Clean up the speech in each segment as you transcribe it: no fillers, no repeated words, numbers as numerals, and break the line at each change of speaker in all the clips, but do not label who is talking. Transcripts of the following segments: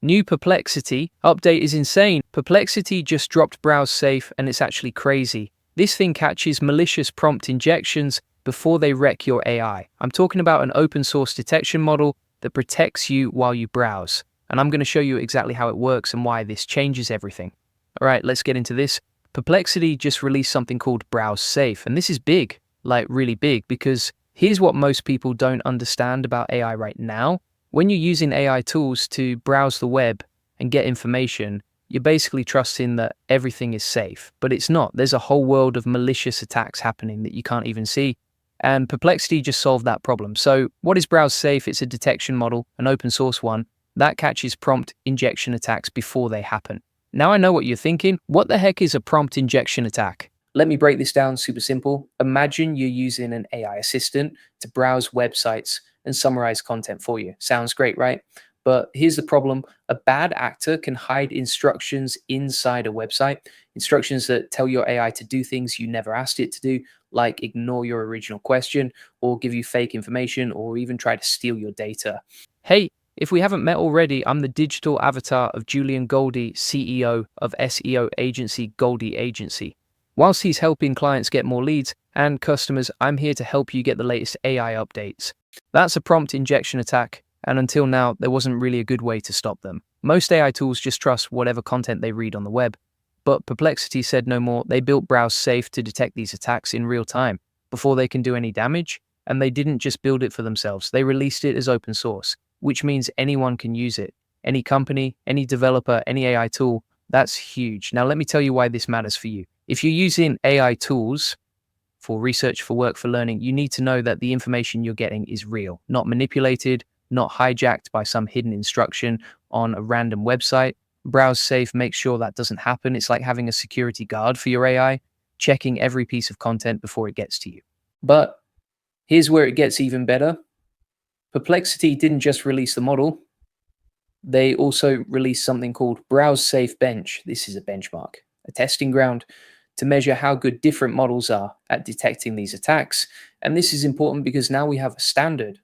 New Perplexity Update is insane. Perplexity just dropped Browse Safe and it's actually crazy. This thing catches malicious prompt injections before they wreck your AI. I'm talking about an open source detection model that protects you while you browse. And I'm going to show you exactly how it works and why this changes everything. All right, let's get into this. Perplexity just released something called Browse Safe, and this is big, like really big, because here's what most people don't understand about AI right now. When you're using AI tools to browse the web and get information, you're basically trusting that everything is safe, but it's not. There's a whole world of malicious attacks happening that you can't even see. And Perplexity just solved that problem. So what is Browse Safe? It's a detection model, an open source one, that catches prompt injection attacks before they happen. Now I know what you're thinking. What the heck is a prompt injection attack? Let me break this down super simple. Imagine you're using an AI assistant to browse websites and summarize content for you. Sounds great, right? But here's the problem. A bad actor can hide instructions inside a website, instructions that tell your AI to do things you never asked it to do, like ignore your original question or give you fake information or even try to steal your data. Hey, if we haven't met already, I'm the digital avatar of Julian Goldie, CEO of SEO agency Goldie Agency. Whilst he's helping clients get more leads and customers, I'm here to help you get the latest AI updates. That's a prompt injection attack, and until now, there wasn't really a good way to stop them. Most AI tools just trust whatever content they read on the web. But Perplexity said no more. They built Browse Safe to detect these attacks in real time before they can do any damage, and they didn't just build it for themselves. They released it as open source, which means anyone can use it. Any company, any developer, any AI tool. That's huge. Now, let me tell you why this matters for you. If you're using AI tools for research, for work, for learning, you need to know that the information you're getting is real, not manipulated, not hijacked by some hidden instruction on a random website. Browse Safe makes sure that doesn't happen. It's like having a security guard for your AI, checking every piece of content before it gets to you. But here's where it gets even better. Perplexity didn't just release the model. They also released something called Browse Safe Bench. This is a benchmark, a testing ground to measure how good different models are at detecting these attacks. And this is important because now we have a standard,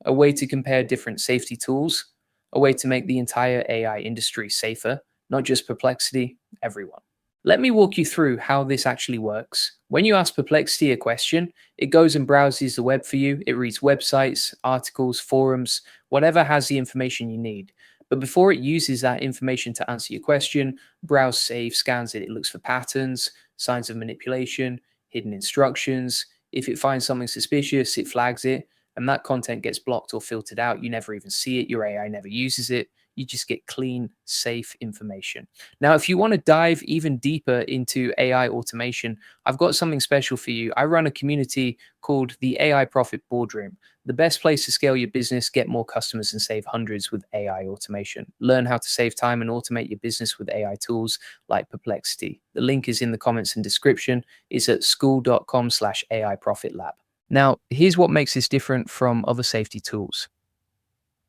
a way to compare different safety tools, a way to make the entire AI industry safer, not just Perplexity, everyone. Let me walk you through how this actually works. When you ask Perplexity a question, it goes and browses the web for you. It reads websites, articles, forums, whatever has the information you need. But before it uses that information to answer your question, Browse Safe scans it. It looks for patterns, signs of manipulation, hidden instructions. If it finds something suspicious, it flags it, and that content gets blocked or filtered out. You never even see it. Your AI never uses it. You just get clean, safe information. Now, if you want to dive even deeper into AI automation, I've got something special for you. I run a community called the AI Profit Boardroom, the best place to scale your business, get more customers, and save hundreds with AI automation. Learn how to save time and automate your business with AI tools like Perplexity. The link is in the comments and description. It's at school.com/AI Profit Lab. Now, here's what makes this different from other safety tools.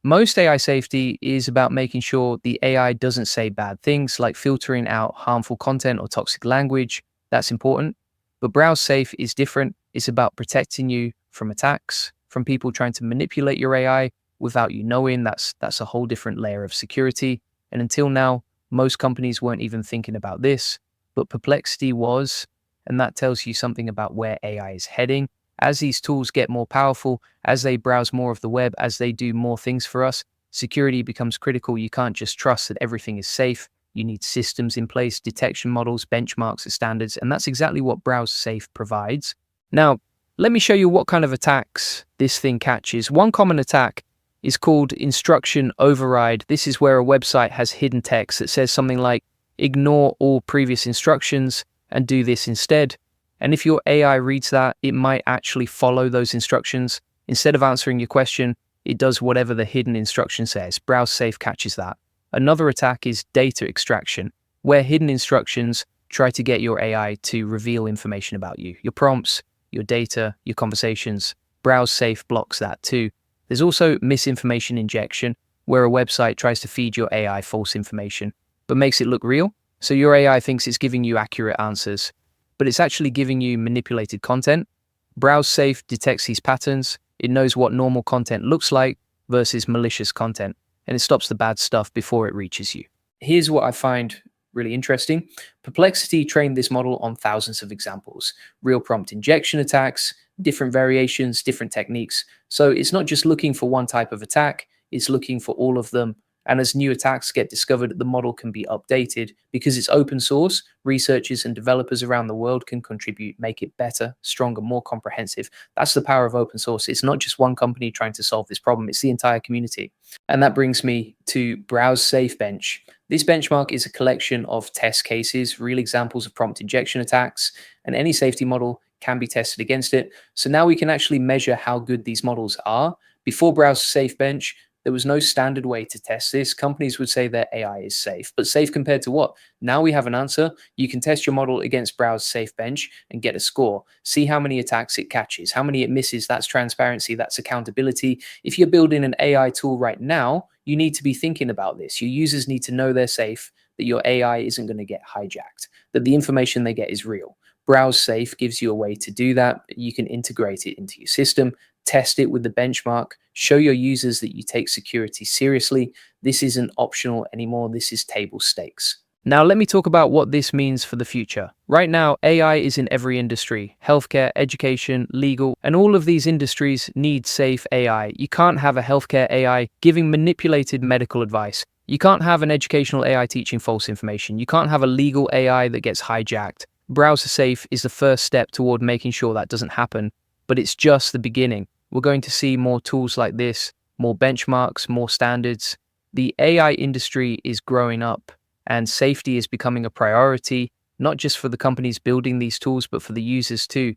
Most AI safety is about making sure the AI doesn't say bad things, like filtering out harmful content or toxic language. That's important. But Browse Safe is different. It's about protecting you from attacks, from people trying to manipulate your AI without you knowing. That's a whole different layer of security. And until now, most companies weren't even thinking about this, but Perplexity was, and that tells you something about where AI is heading. As these tools get more powerful, as they browse more of the web, as they do more things for us, security becomes critical. You can't just trust that everything is safe. You need systems in place, detection models, benchmarks, and standards, and that's exactly what Browse Safe provides. Now, let me show you what kind of attacks this thing catches. One common attack is called instruction override. This is where a website has hidden text that says something like, ignore all previous instructions and do this instead. And if your AI reads that, it might actually follow those instructions. Instead of answering your question, it does whatever the hidden instruction says. Browse Safe catches that. Another attack is data extraction, where hidden instructions try to get your AI to reveal information about you, your prompts, your data, your conversations. Browse Safe blocks that too. There's also misinformation injection, where a website tries to feed your AI false information, but makes it look real. So your AI thinks it's giving you accurate answers, but it's actually giving you manipulated content. Browse Safe detects these patterns. It knows what normal content looks like versus malicious content. and it stops the bad stuff before it reaches you. Here's what I find really interesting. Perplexity trained this model on thousands of examples, real prompt injection attacks, different variations, different techniques. So it's not just looking for one type of attack, it's looking for all of them. And as new attacks get discovered, the model can be updated. Because it's open source, researchers and developers around the world can contribute, make it better, stronger, more comprehensive. That's the power of open source. It's not just one company trying to solve this problem, it's the entire community. And that brings me to Browse Safe Bench. This benchmark is a collection of test cases, real examples of prompt injection attacks, and any safety model can be tested against it. So now we can actually measure how good these models are. Before Browse Safe Bench, there was no standard way to test this. Companies would say their AI is safe, but safe compared to what? Now we have an answer. You can test your model against Browse Safe Bench and get a score. See how many attacks it catches, how many it misses. That's transparency, that's accountability. If you're building an AI tool right now, you need to be thinking about this. Your users need to know they're safe, that your AI isn't going to get hijacked, that the information they get is real. Browse Safe gives you a way to do that. You can integrate it into your system, test it with the benchmark, show your users that you take security seriously. This isn't optional anymore. This is table stakes. Now, let me talk about what this means for the future. Right now, AI is in every industry: healthcare, education, legal, and all of these industries need safe AI. You can't have a healthcare AI giving manipulated medical advice. You can't have an educational AI teaching false information. You can't have a legal AI that gets hijacked. Browser Safe is the first step toward making sure that doesn't happen, but it's just the beginning. We're going to see more tools like this, more benchmarks, more standards. The AI industry is growing up, and safety is becoming a priority, not just for the companies building these tools, but for the users too.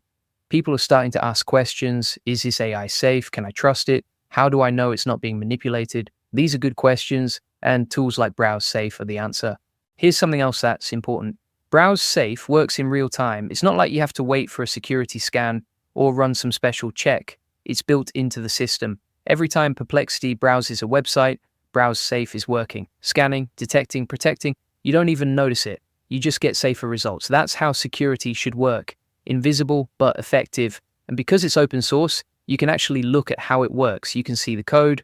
People are starting to ask questions. Is this AI safe? Can I trust it? How do I know it's not being manipulated? These are good questions, and tools like Browse Safe are the answer. Here's something else that's important. Browse Safe works in real time. It's not like you have to wait for a security scan or run some special check. It's built into the system. Every time Perplexity browses a website, Browse Safe is working, scanning, detecting, protecting. You don't even notice it. You just get safer results. That's how security should work. Invisible, but effective. And because it's open source, you can actually look at how it works. You can see the code,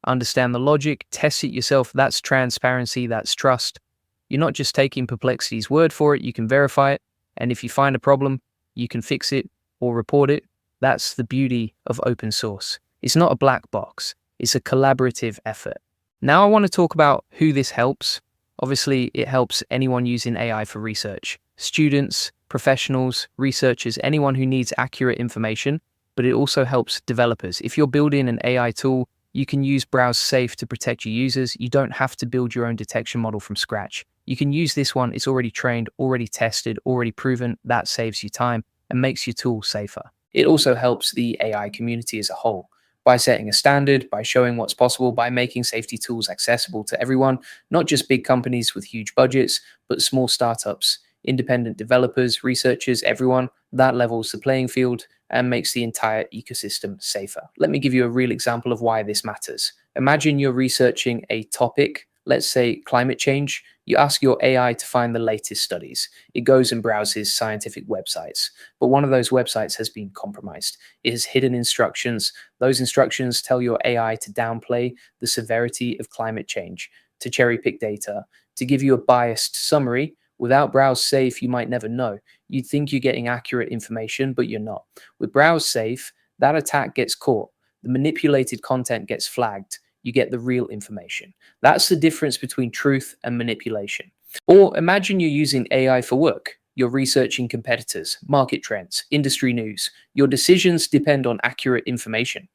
understand the logic, test it yourself. That's transparency, that's trust. You're not just taking Perplexity's word for it, you can verify it. And if you find a problem, you can fix it or report it. That's the beauty of open source. It's not a black box. It's a collaborative effort. Now I want to talk about who this helps. Obviously, it helps anyone using AI for research. Students, professionals, researchers, anyone who needs accurate information, but it also helps developers. If you're building an AI tool, you can use Browse Safe to protect your users. You don't have to build your own detection model from scratch. You can use this one. It's already trained, already tested, already proven. That saves you time and makes your tool safer. It also helps the AI community as a whole by setting a standard, by showing what's possible, by making safety tools accessible to everyone, not just big companies with huge budgets, but small startups, independent developers, researchers, everyone. That levels the playing field and makes the entire ecosystem safer. Let me give you a real example of why this matters. Imagine you're researching a topic, let's say climate change. You ask your AI to find the latest studies. It goes and browses scientific websites, but one of those websites has been compromised. It has hidden instructions. Those instructions tell your AI to downplay the severity of climate change, to cherry pick data, to give you a biased summary. Without Browse Safe, you might never know. You'd think you're getting accurate information, but you're not. With Browse Safe, that attack gets caught. The manipulated content gets flagged. You get the real information. That's the difference between truth and manipulation. Or imagine you're using AI for work. You're researching competitors, market trends, industry news. Your decisions depend on accurate information.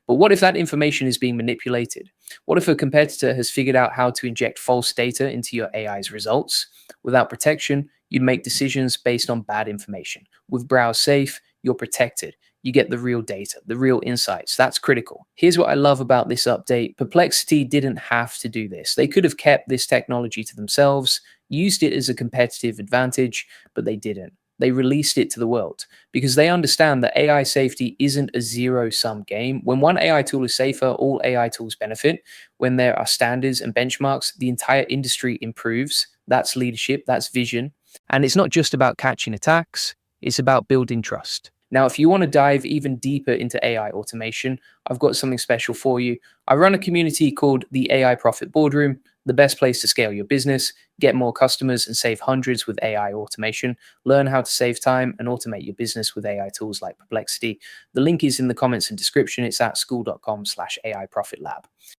But what if that information is being manipulated? What if a competitor has figured out how to inject false data into your AI's results? Without protection, you'd make decisions based on bad information. With Browse Safe, you're protected. You get the real data, the real insights. That's critical. Here's what I love about this update. Perplexity didn't have to do this. They could have kept this technology to themselves, used it as a competitive advantage, but they didn't. They released it to the world because they understand that AI safety isn't a zero-sum game. When one AI tool is safer, all AI tools benefit. When there are standards and benchmarks, the entire industry improves. That's leadership, that's vision. And it's not just about catching attacks, it's about building trust. Now, if you want to dive even deeper into AI automation, I've got something special for you. I run a community called the AI Profit Boardroom, the best place to scale your business, get more customers, and save hundreds with AI automation. Learn how to save time and automate your business with AI tools like Perplexity. The link is in the comments and description. It's at school.com/AI Profit Lab.